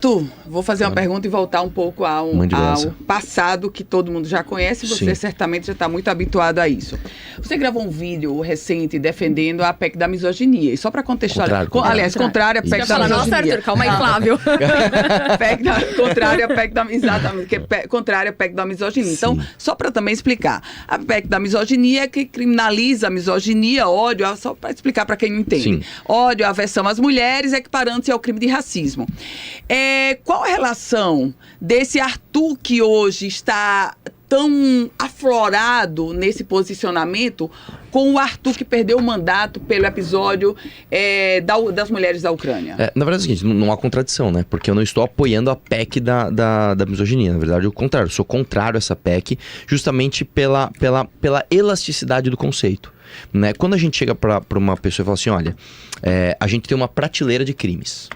Arthur, vou fazer uma pergunta e voltar um pouco ao passado que todo mundo já conhece. Você certamente já está muito habituado a isso. Você gravou um vídeo recente defendendo a PEC da misoginia. E só para contextualizar... contrário à PEC da misoginia. Nossa, Arthur, calma aí, Flávio. Contrário à PEC da... Exatamente, que é contrário à PEC da misoginia. Então, só para também explicar. A PEC da misoginia é que criminaliza a misoginia, ódio, só para explicar para quem não entende. Sim. Ódio, aversão às mulheres, equiparando-se ao crime de racismo. Qual a relação desse Arthur que hoje está tão aflorado nesse posicionamento com o Arthur que perdeu o mandato pelo episódio das mulheres da Ucrânia? Na verdade é o seguinte, não há contradição, né? Porque eu não estou apoiando a PEC da misoginia. Na verdade, é o contrário. Eu sou contrário a essa PEC justamente pela elasticidade do conceito. Né? Quando a gente chega para uma pessoa e fala assim, olha, a gente tem uma prateleira de crimes.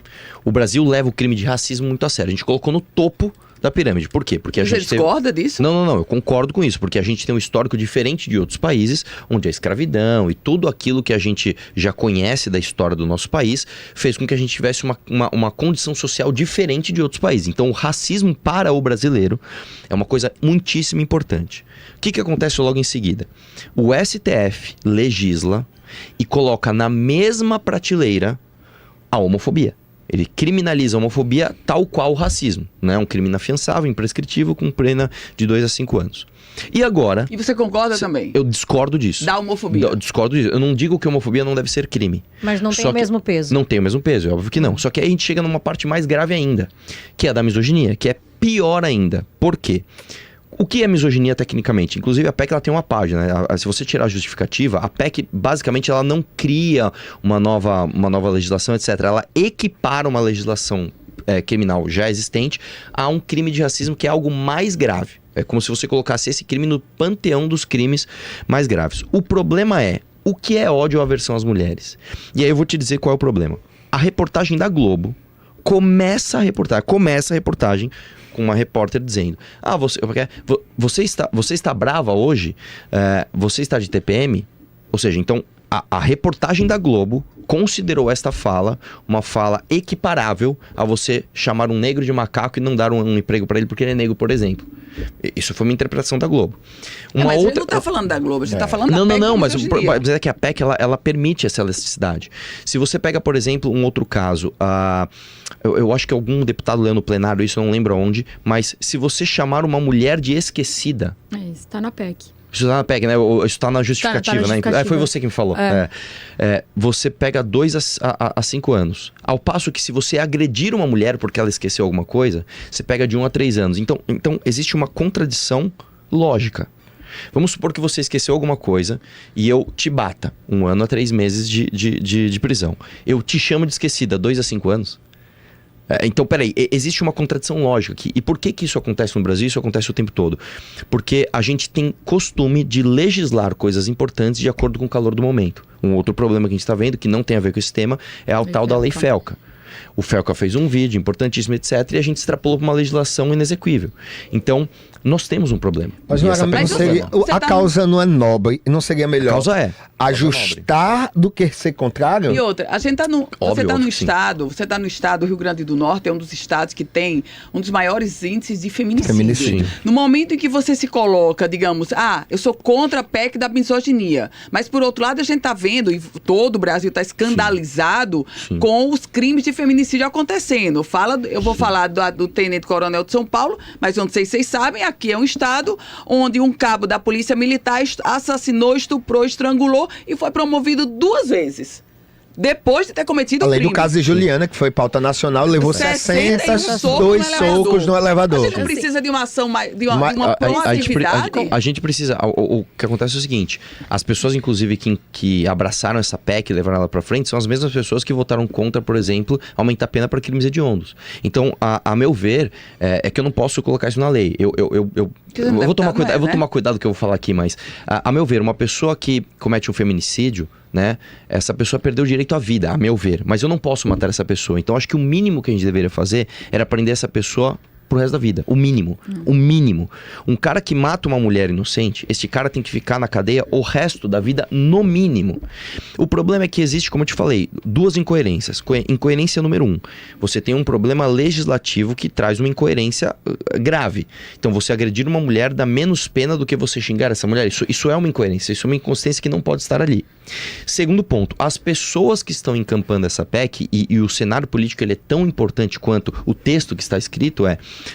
O Brasil leva o crime de racismo muito a sério. A gente colocou no topo da pirâmide. Por quê? Porque Você discorda disso? Não, eu concordo com isso, porque a gente tem um histórico diferente de outros países, onde a escravidão e tudo aquilo que a gente já conhece da história do nosso país fez com que a gente tivesse uma condição social diferente de outros países. Então, o racismo para o brasileiro é uma coisa muitíssimo importante. O que acontece logo em seguida? O STF legisla e coloca na mesma prateleira a homofobia. Ele criminaliza a homofobia tal qual o racismo, né? Um crime inafiançável, imprescritível, com pena de 2 a 5 anos. E agora... E você concorda também? Eu discordo disso. Da homofobia? Eu discordo disso. Eu não digo que a homofobia não deve ser crime. Mas não tem o mesmo peso. Não tem o mesmo peso, é óbvio que não. Só que aí a gente chega numa parte mais grave ainda, que é a da misoginia, que é pior ainda. Por quê? O que é misoginia tecnicamente? Inclusive a PEC ela tem uma página, né? Se você tirar a justificativa, a PEC basicamente ela não cria uma nova legislação, etc. Ela equipara uma legislação criminal já existente a um crime de racismo que é algo mais grave. É como se você colocasse esse crime no panteão dos crimes mais graves. O problema é, o que é ódio ou aversão às mulheres? E aí eu vou te dizer qual é o problema. A reportagem da Globo começa a reportagem com uma repórter dizendo: você está brava hoje? Você está de TPM? Ou seja, então a reportagem da Globo considerou esta fala uma fala equiparável a você chamar um negro de macaco e não dar um emprego para ele porque ele é negro, por exemplo. Isso foi uma interpretação da Globo. Mas você não está falando da Globo, você está falando da PEC. Não, mas é que a PEC ela permite essa elasticidade. Se você pega, por exemplo, um outro caso, eu acho que algum deputado leu no plenário isso, eu não lembro onde, mas se você chamar uma mulher de esquecida... Isso está na PEC. Isso tá na PEC, né? Isso está na justificativa, né? Foi você que me falou. Você pega 2 a 5 anos. Ao passo que se você agredir uma mulher porque ela esqueceu alguma coisa, você pega de 1 a 3 anos. Então existe uma contradição lógica. Vamos supor que você esqueceu alguma coisa e eu te bata 1 ano a 3 meses de prisão. Eu te chamo de esquecida 2 a 5 anos. Então, peraí, existe uma contradição lógica aqui. E por que isso acontece no Brasil? Isso acontece o tempo todo. Porque a gente tem costume de legislar coisas importantes de acordo com o calor do momento. Um outro problema que a gente está vendo, que não tem a ver com esse tema, é a tal da Lei Felca. O Felca fez um vídeo importantíssimo, etc. E a gente extrapolou para uma legislação inexequível. Então, nós temos um problema. Mas a causa não é nobre. Não seria melhor a causa ajustar do que ser contrário? E outra, a gente você está no estado do Rio Grande do Norte, é um dos estados que tem um dos maiores índices de feminicídio. No momento em que você se coloca, digamos, eu sou contra a PEC da misoginia, mas por outro lado a gente está vendo, e todo o Brasil está escandalizado com os crimes de feminicídio acontecendo. Eu vou falar do Tenente Coronel de São Paulo, mas eu não sei se vocês sabem, aqui é um estado onde um cabo da polícia militar assassinou, estuprou, estrangulou e foi promovido 2 vezes. Depois de ter cometido o crime. Além do caso de Juliana, que foi pauta nacional, levou 62 socos no elevador. A gente não precisa de uma ação, de uma proatividade? A gente precisa... O que acontece é o seguinte, as pessoas, inclusive, que abraçaram essa PEC e levaram ela pra frente, são as mesmas pessoas que votaram contra, por exemplo, aumentar a pena para crimes hediondos. Então, a meu ver, é que eu não posso colocar isso na lei. Eu vou tomar cuidado, vou tomar cuidado do que eu vou falar aqui, mas, a meu ver, uma pessoa que comete um feminicídio, né? Essa pessoa perdeu o direito à vida, a meu ver. Mas eu não posso matar essa pessoa. Então acho que o mínimo que a gente deveria fazer era prender essa pessoa pro resto da vida. O mínimo. O mínimo. Um cara que mata uma mulher inocente, esse cara tem que ficar na cadeia o resto da vida, no mínimo. O problema é que existe, como eu te falei, duas incoerências. Incoerência número 1. Você tem um problema legislativo que traz uma incoerência grave. Então, você agredir uma mulher dá menos pena do que você xingar essa mulher. Isso é uma incoerência. Isso é uma inconsistência que não pode estar ali. Segundo ponto, as pessoas que estão encampando essa PEC, e o cenário político ele é tão importante quanto o texto que está escrito,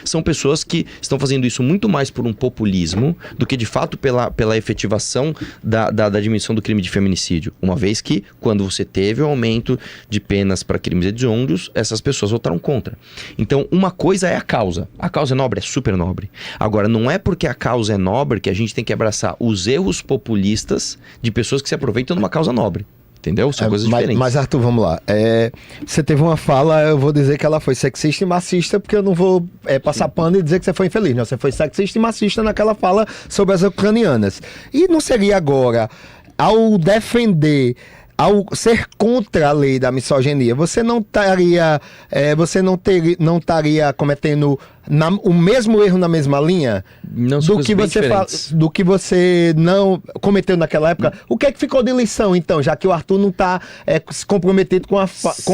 são pessoas que estão fazendo isso muito mais por um populismo do que de fato pela efetivação da diminuição do crime de feminicídio. Uma vez que, quando você teve o aumento de penas para crimes hediondos, essas pessoas votaram contra. Então, uma coisa é a causa. A causa é nobre, é super nobre. Agora, não é porque a causa é nobre que a gente tem que abraçar os erros populistas de pessoas que se aproveitam de uma causa nobre. Entendeu? São coisas diferentes. Mas, Arthur, vamos lá. Você teve uma fala, eu vou dizer que ela foi sexista e machista, porque eu não vou passar pano e dizer que você foi infeliz. Não, você foi sexista e machista naquela fala sobre as ucranianas. E não seria agora, ao defender, ao ser contra a lei da misoginia, você não estaria cometendo o mesmo erro na mesma linha? Não, do que você não cometeu naquela época? O que é que ficou de lição, então, já que o Arthur não está se comprometido com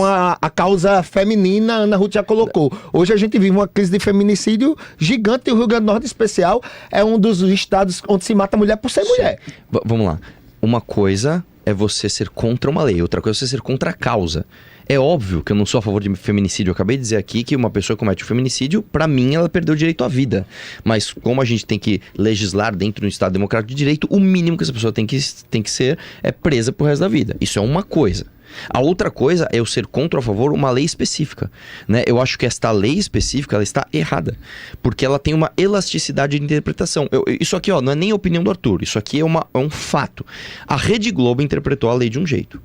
a causa feminina? A Ana Ruth já colocou. Hoje a gente vive uma crise de feminicídio gigante e o Rio Grande do Norte, em especial, é um dos estados onde se mata mulher por ser mulher. Vamos lá. Uma coisa é você ser contra uma lei, outra coisa é você ser contra a causa. É óbvio que eu não sou a favor de feminicídio. Eu acabei de dizer aqui que uma pessoa que comete o feminicídio, pra mim, ela perdeu o direito à vida. Mas como a gente tem que legislar dentro de um Estado democrático de direito, o mínimo que essa pessoa tem que ser é presa pro resto da vida. Isso é uma coisa. A outra coisa é eu ser contra ou a favor uma lei específica, né? Eu acho que esta lei específica, ela está errada, porque ela tem uma elasticidade de interpretação. Isso aqui, não é nem a opinião do Arthur, isso aqui é um fato. A Rede Globo interpretou a lei de um jeito.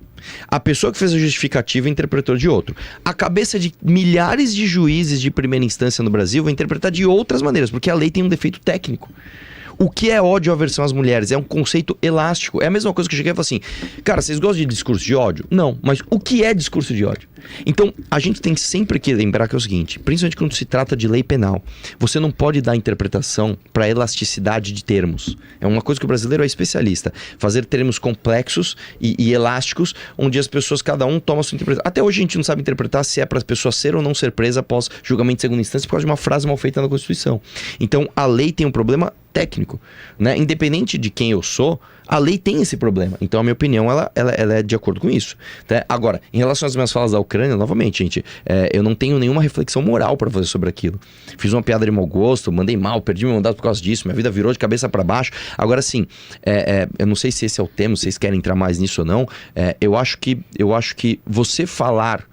A pessoa que fez a justificativa interpretou de outro. A cabeça de milhares de juízes de primeira instância no Brasil vai interpretar de outras maneiras, porque a lei tem um defeito técnico. O que é ódio ou aversão às mulheres? É um conceito elástico. É a mesma coisa que eu cheguei e falei assim, cara, vocês gostam de discurso de ódio? Não, mas o que é discurso de ódio? Então, a gente tem sempre que lembrar que é o seguinte, principalmente quando se trata de lei penal, você não pode dar interpretação para elasticidade de termos. É uma coisa que o brasileiro é especialista. Fazer termos complexos e elásticos, onde as pessoas, cada um toma a sua interpretação. Até hoje a gente não sabe interpretar se é para a pessoa ser ou não ser presa após julgamento de segunda instância por causa de uma frase mal feita na Constituição. Então, a lei tem um problema técnico, né? Independente de quem eu sou, a lei tem esse problema. Então a minha opinião, ela é de acordo com isso, tá? Agora, em relação às minhas falas da Ucrânia, novamente, gente, eu não tenho nenhuma reflexão moral para fazer sobre aquilo. Fiz uma piada de mau gosto, mandei mal, perdi meu mandato por causa disso, minha vida virou de cabeça para baixo. Agora sim, eu não sei se esse é o tema, se vocês querem entrar mais nisso ou não. Eu acho que você falar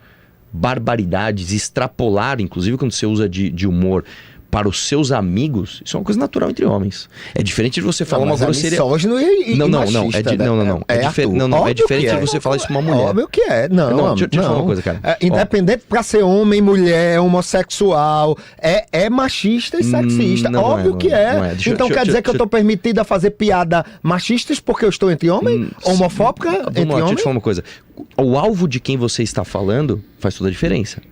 barbaridades, extrapolar, inclusive quando você usa de humor, para os seus amigos, isso é uma coisa natural entre homens. É diferente de você falar uma grosseria. Misógino e machista, é diferente de você falar isso para uma mulher. Óbvio que é. Deixa eu falar uma coisa, cara. Independente para ser homem, mulher, homossexual, é machista e sexista. Óbvio que é. Então quer dizer que eu tô permitida a fazer piada machistas porque eu estou entre homens? Homofóbica entre homens? Deixa eu te falar uma coisa. O alvo de quem você está falando faz toda a diferença.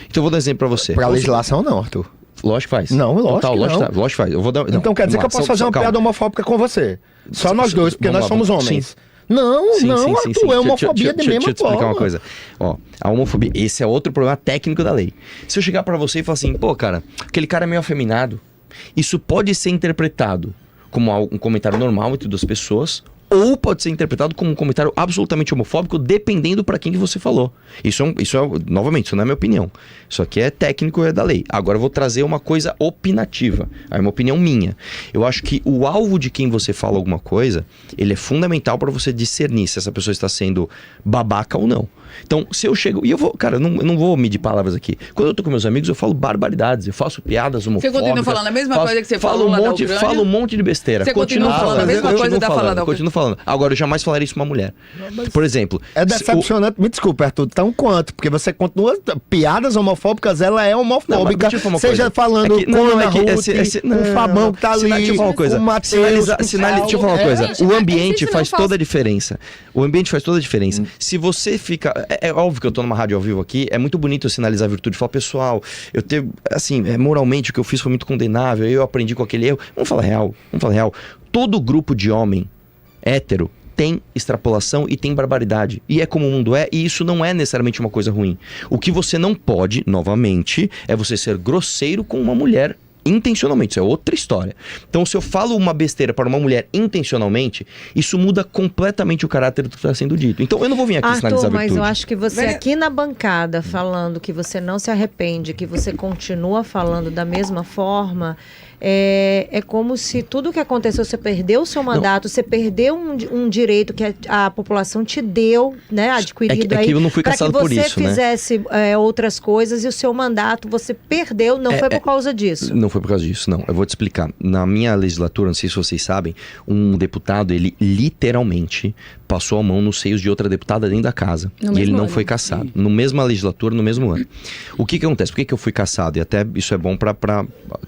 Então eu vou dar um exemplo para você. Para legislação não, Arthur. Lógico que faz. Não, lógico que faz. Eu vou dar, então quer dizer que eu posso fazer uma piada homofóbica com você? Só nós dois, porque nós somos homens. Sim. Não, Arthur, é homofobia de mesma forma. Deixa eu te explicar uma coisa. A homofobia, esse é outro problema técnico da lei. Se eu chegar pra você e falar assim, pô, cara, aquele cara é meio afeminado, isso pode ser interpretado como um comentário normal entre duas pessoas, ou pode ser interpretado como um comentário absolutamente homofóbico, dependendo para quem que você falou. Novamente, isso não é minha opinião. Isso aqui é técnico, é da lei. Agora eu vou trazer uma coisa opinativa. É uma opinião minha. Eu acho que o alvo de quem você fala alguma coisa, ele é fundamental para você discernir se essa pessoa está sendo babaca ou não. Então, se eu chego... E eu vou... Cara, eu não vou medir palavras aqui. Quando eu tô com meus amigos, eu falo barbaridades. Eu faço piadas homofóbicas. Você continua falando a mesma coisa que você falou lá da Ucrânia? Falo um monte de besteira. Você continua falando a mesma coisa da fala da Ucrânia? falando. Agora, eu jamais falaria isso pra uma mulher. Por exemplo... É decepcionante, me desculpa, Arthur, tão quanto, porque você continua... Piadas homofóbicas, ela é homofóbica. Não, seja falando com Ana Ruth, com o Fabão que tá ali, deixa eu falar uma coisa. com o Matheus, deixa eu falar uma coisa. O ambiente faz toda a diferença. O ambiente faz toda a diferença. Se você fica... É óbvio que eu tô numa rádio ao vivo aqui, é muito bonito eu sinalizar a virtude. Falar, pessoal, eu tenho... Assim, moralmente, o que eu fiz foi muito condenável, eu aprendi com aquele erro. Vamos falar real. Todo grupo de homem hétero tem extrapolação e tem barbaridade. E é como o mundo é, e isso não é necessariamente uma coisa ruim. O que você não pode, novamente, é você ser grosseiro com uma mulher intencionalmente. Isso é outra história. Então, se eu falo uma besteira para uma mulher intencionalmente, isso muda completamente o caráter do que está sendo dito. Então, eu não vou vir aqui sinalizar a virtude. Mas eu acho que você aqui na bancada falando que você não se arrepende, que você continua falando da mesma forma... É como se tudo que aconteceu, você perdeu o seu mandato, você perdeu um direito que a população te deu, né, adquirido aí, eu não fui caçado por isso, para que você fizesse outras coisas, e o seu mandato você perdeu, não foi por causa disso. Não foi por causa disso, não. Eu vou te explicar. Na minha legislatura, não sei se vocês sabem, um deputado, ele literalmente passou a mão nos seios de outra deputada dentro da casa. E ele não foi cassado. No mesma legislatura, no mesmo ano. O que acontece? Por que eu fui cassado? E até isso é bom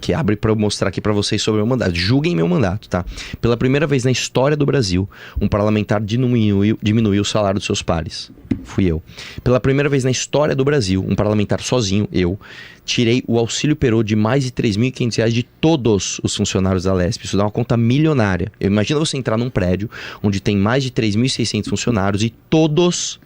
que abre para eu mostrar aqui para vocês sobre o meu mandato. Julguem meu mandato, tá? Pela primeira vez na história do Brasil, um parlamentar diminuiu o salário dos seus pares. Fui eu. Pela primeira vez na história do Brasil, um parlamentar sozinho, eu, tirei o auxílio Perô de mais de R$3.500 de todos os funcionários da Lesp. Isso dá uma conta milionária. Imagina você entrar num prédio onde tem mais de 3.600 funcionários e todos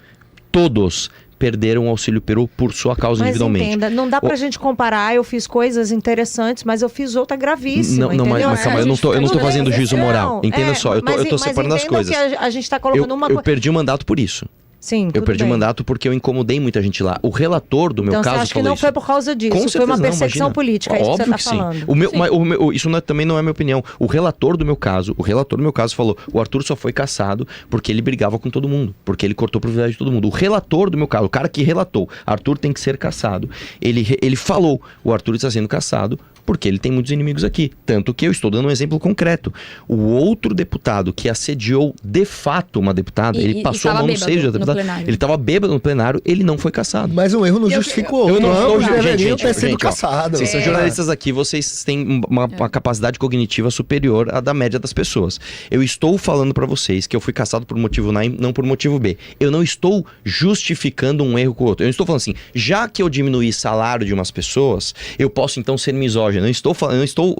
perderam o auxílio Perô por sua causa individualmente. Entenda, não dá pra gente comparar, eu fiz coisas interessantes, mas eu fiz outra gravíssima, mas calma, eu não tô fazendo juízo moral. Entenda só, eu tô separando as coisas. Que a gente tá colocando eu perdi o mandato por isso. Sim, eu perdi o mandato porque eu incomodei muita gente lá. O relator do meu caso falou isso. Então você acha que não foi por causa disso? Foi uma perseguição política, é isso que você tá falando. Isso também não é minha opinião. O relator do meu caso falou, o Arthur só foi cassado porque ele brigava com todo mundo, porque ele cortou o privilégio de todo mundo. O relator do meu caso, o cara que relatou, Arthur tem que ser cassado. Ele falou, o Arthur está sendo cassado porque ele tem muitos inimigos aqui. Tanto que eu estou dando um exemplo concreto. O outro deputado que assediou de fato uma deputada, ele passou a mão no seio da deputada. Ele estava bêbado no plenário, ele não foi cassado. Mas um erro não justifica o outro. Eu não deveriam ter sido cassado. Vocês são jornalistas aqui, vocês têm uma capacidade cognitiva superior à da média das pessoas. Eu estou falando para vocês que eu fui cassado por motivo A e não por motivo B. Eu não estou justificando um erro com o outro. Eu estou falando assim, já que eu diminuí salário de umas pessoas, eu posso então ser misógino. Eu não estou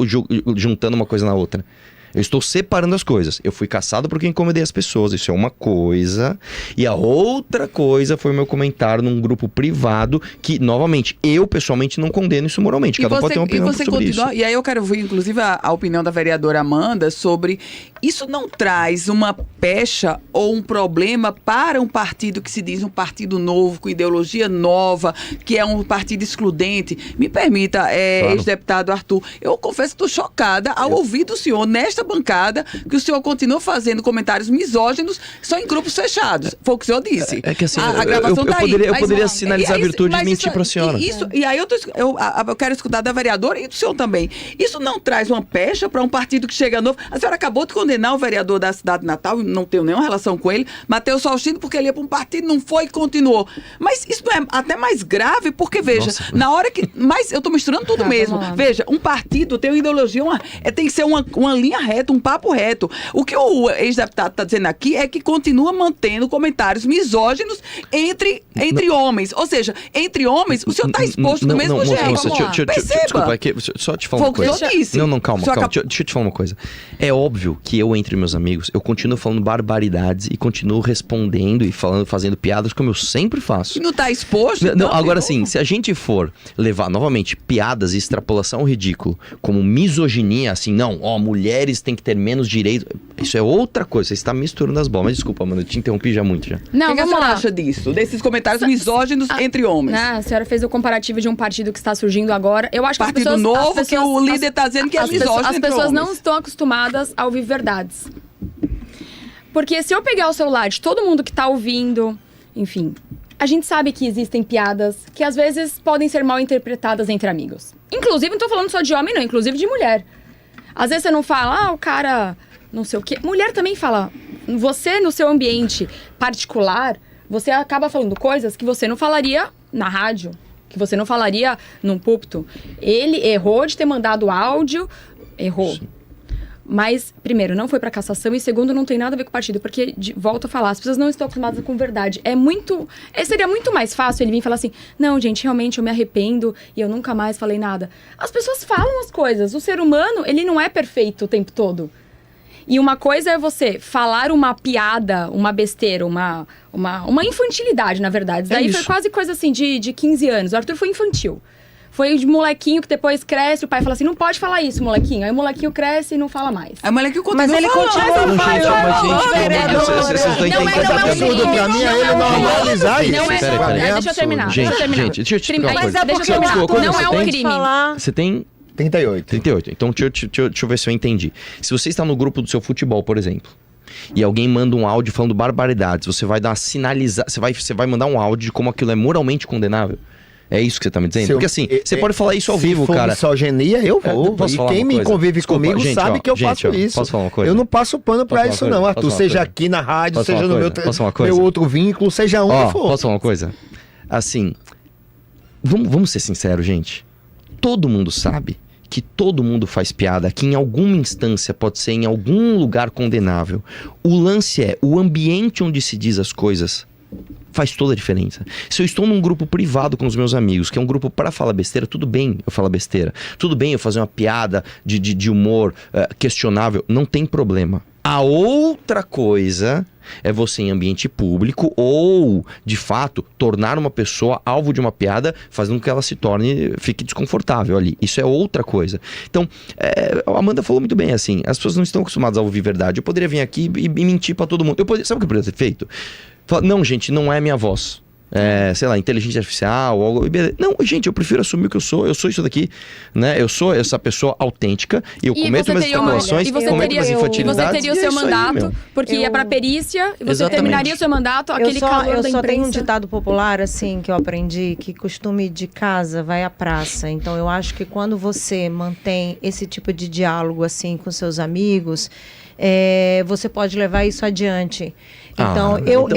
juntando uma coisa na outra. Eu estou separando as coisas. Eu fui cassado porque incomodei as pessoas. Isso é uma coisa. E a outra coisa foi o meu comentário num grupo privado que, novamente, eu pessoalmente não condeno isso moralmente. Cada um pode ter uma opinião sobre isso. E aí eu quero ouvir, inclusive, a opinião da vereadora Amanda sobre... Isso não traz uma pecha ou um problema para um partido que se diz um partido novo, com ideologia nova, que é um partido excludente? Me permita, claro. Ex-deputado Arthur, eu confesso que estou chocada ao ouvir do senhor, nesta bancada, que o senhor continua fazendo comentários misóginos só em grupos fechados. Foi o que o senhor disse. É que assim, a gravação tá aí. Eu poderia sinalizar a virtude e mentir para a senhora. E aí eu quero escutar da vereadora e do senhor também. Isso não traz uma pecha para um partido que chega novo? A senhora acabou de condenar o vereador da cidade de Natal, não tenho nenhuma relação com ele, Matheus Faustino, porque ele ia para um partido, não foi e continuou. Mas isso não é até mais grave, porque, veja, na hora que... Mas eu estou misturando tudo mesmo. Veja, um partido tem uma ideologia, tem que ser uma linha reta, um papo reto. O que o ex-deputado está dizendo aqui é que continua mantendo comentários misóginos entre homens. Ou seja, entre homens, o senhor está exposto do mesmo jeito. Perceba. Só te falar uma coisa. Calma. Deixa eu te falar uma coisa. É óbvio que eu, entre meus amigos, eu continuo falando barbaridades e continuo respondendo e fazendo piadas como eu sempre faço. E não está exposto? Agora sim, se a gente for levar novamente piadas e extrapolação ao ridículo como misoginia, assim, mulheres têm que ter menos direito. Isso é outra coisa. Você está misturando as bolas. Mas desculpa, mano, eu te interrompi já muito já. Não, o que a senhora acha disso? Desses comentários misóginos entre homens? A senhora fez o comparativo de um partido que está surgindo agora. Eu acho que partido novo que o líder está dizendo que é misógino. As pessoas não estão acostumadas a ouvir verdades. Porque se eu pegar o celular de todo mundo que está ouvindo, enfim, a gente sabe que existem piadas que às vezes podem ser mal interpretadas entre amigos. Inclusive, não estou falando só de homem, não, inclusive de mulher. Às vezes você não fala, o cara não sei o quê. Mulher também fala você no seu ambiente particular, você acaba falando coisas que você não falaria na rádio, que você não falaria num púlpito. Ele errou de ter mandado áudio, errou. Sim. Mas, primeiro, não foi pra cassação e, segundo, não tem nada a ver com o partido, porque, volto a falar, as pessoas não estão acostumadas com verdade. Seria muito mais fácil ele vir e falar assim, não, gente, realmente eu me arrependo e eu nunca mais falei nada. As pessoas falam as coisas. O ser humano, ele não é perfeito o tempo todo. E uma coisa é você falar uma piada, uma besteira, uma infantilidade, na verdade. Daí foi quase coisa assim de 15 anos. O Arthur foi infantil. Foi de molequinho que depois cresce, o pai fala assim, não pode falar isso, molequinho. Aí o molequinho cresce e não fala mais. Aí o molequinho continua Mas ele continua Vocês estão entendendo absurdo pra mim, é ele normalizar isso. Deixa eu terminar. Gente, deixa eu te explicar uma coisa. Deixa eu terminar. Não é um crime. Você tem... 38. Então, deixa eu ver se eu entendi. Se você está no grupo do seu futebol, por exemplo, e alguém manda um áudio falando barbaridades, você vai dar uma sinalizar, você vai mandar um áudio de como aquilo é moralmente condenável? É isso que você tá me dizendo? Porque assim, você pode falar isso ao vivo, cara. Se for misoginia, eu vou. E quem me convive comigo sabe que eu faço isso. Posso falar uma coisa? Eu não passo pano pra isso não, Arthur. Seja aqui na rádio, seja no meu outro vínculo, seja onde for. Posso falar uma coisa? Assim, vamos ser sinceros, gente. Todo mundo sabe que todo mundo faz piada, que em alguma instância pode ser em algum lugar condenável. O lance é o ambiente onde se diz as coisas faz toda a diferença. Se eu estou num grupo privado com os meus amigos, que é um grupo para falar besteira, tudo bem eu falar besteira. Tudo bem eu fazer uma piada de humor questionável, não tem problema. A outra coisa é você em ambiente público ou, de fato, tornar uma pessoa alvo de uma piada, fazendo com que ela fique desconfortável ali. Isso é outra coisa. Então, a Amanda falou muito bem, assim, as pessoas não estão acostumadas a ouvir verdade. Eu poderia vir aqui e mentir para todo mundo. Sabe o que eu poderia ter feito? Falar, não, gente, não é minha voz. Sei lá, inteligência artificial, algo. Não, gente, eu prefiro assumir o que eu sou isso daqui, né? Eu sou essa pessoa autêntica e eu cometo minhas especulações, cometo minhas infantilidades. Você teria o seu mandato, porque ia pra perícia, e você terminaria o seu mandato, aquele calor da imprensa. Eu só tenho um ditado popular, assim, que eu aprendi, que costume de casa vai à praça. Então, eu acho que quando você mantém esse tipo de diálogo, assim, com seus amigos, você pode levar isso adiante. Então, eu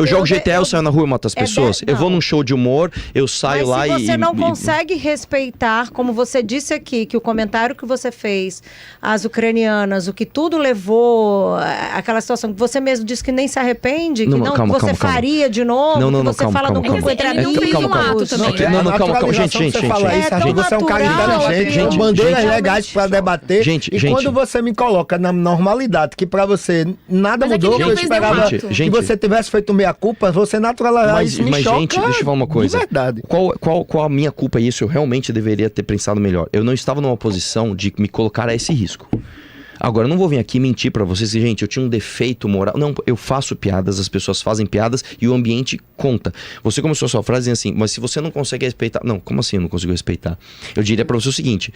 jogo GTA, eu saio na rua e mato as pessoas. Eu vou num show de humor, eu saio lá e... Mas se você não consegue respeitar, como você disse aqui, que o comentário que você fez, as ucranianas, o que tudo levou, aquela situação que você mesmo disse que nem se arrepende, que você faria de novo, que você fala no grupo entre amigos. Calma, gente. Você é um cara inteligente, com bandeiras legais pra debater. E quando você me coloca na normalidade, que pra você... Nada mudou, que eu esperava que você tivesse feito meia-culpa, você naturalizar isso me choca. Gente, deixa eu falar uma coisa. De verdade. Qual a minha culpa isso? Eu realmente deveria ter pensado melhor. Eu não estava numa posição de me colocar a esse risco. Agora, eu não vou vir aqui mentir pra vocês, gente, eu tinha um defeito moral. Não, eu faço piadas, as pessoas fazem piadas e o ambiente conta. Você começou a sua frase assim, mas se você não consegue respeitar... Não, como assim eu não consigo respeitar? Eu diria pra você o seguinte,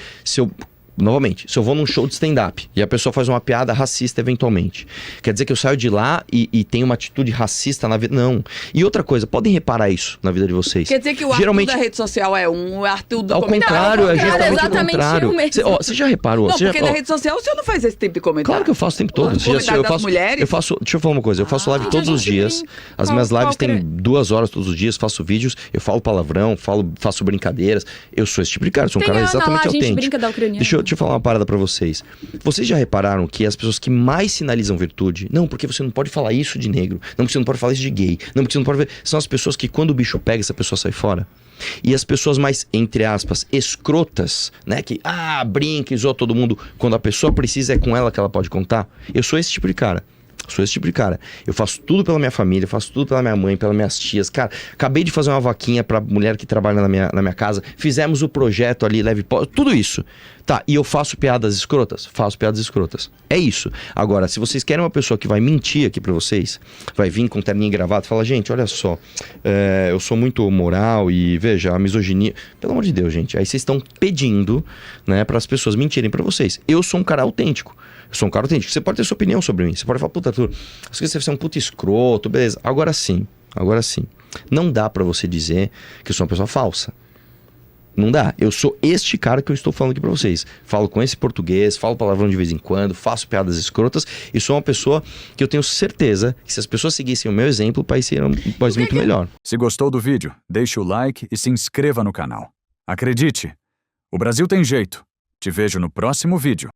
novamente, se eu vou num show de stand-up e a pessoa faz uma piada racista eventualmente, quer dizer que eu saio de lá e tenho uma atitude racista na vida? Não. E outra coisa, podem reparar isso na vida de vocês. Quer dizer que o Arthur da rede social é o Arthur do comentário. É justamente o contrário. Você já reparou? Não, porque na rede social você não faz esse tipo de comentário. Claro que eu faço o tempo todo. Deixa eu falar uma coisa, eu faço live todos os dias. As minhas lives têm 2 horas todos os dias, faço vídeos, eu falo palavrão, faço brincadeiras. Eu sou esse tipo de cara, sou um cara exatamente autêntico. Deixa eu falar uma parada pra vocês. Vocês já repararam que as pessoas que mais sinalizam virtude, não, porque você não pode falar isso de negro, não, porque você não pode falar isso de gay, não, porque você não pode... São as pessoas que quando o bicho pega, essa pessoa sai fora. E as pessoas mais, entre aspas, escrotas, né, que, brinca e zoa todo mundo, quando a pessoa precisa é com ela que ela pode contar. Eu sou esse tipo de cara. Eu faço tudo pela minha família, faço tudo pela minha mãe, pelas minhas tias. Cara, acabei de fazer uma vaquinha pra mulher que trabalha na minha casa. Fizemos o projeto ali, tudo isso. Tá, e eu faço piadas escrotas? Faço piadas escrotas. É isso. Agora, se vocês querem uma pessoa que vai mentir aqui pra vocês, vai vir com terninho e gravata e fala, gente, olha só, eu sou muito moral e, veja, a misoginia... Pelo amor de Deus, gente. Aí vocês estão pedindo, né, para as pessoas mentirem pra vocês. Eu sou um cara autêntico. Você pode ter sua opinião sobre mim. Você pode falar, puta, Arthur, você é um puta escroto, beleza. Agora sim. Não dá pra você dizer que eu sou uma pessoa falsa. Não dá. Eu sou este cara que eu estou falando aqui pra vocês. Falo com esse português, falo palavrão de vez em quando, faço piadas escrotas e sou uma pessoa que eu tenho certeza que se as pessoas seguissem o meu exemplo, o país seria um país muito melhor. Se gostou do vídeo, deixe o like e se inscreva no canal. Acredite, o Brasil tem jeito. Te vejo no próximo vídeo.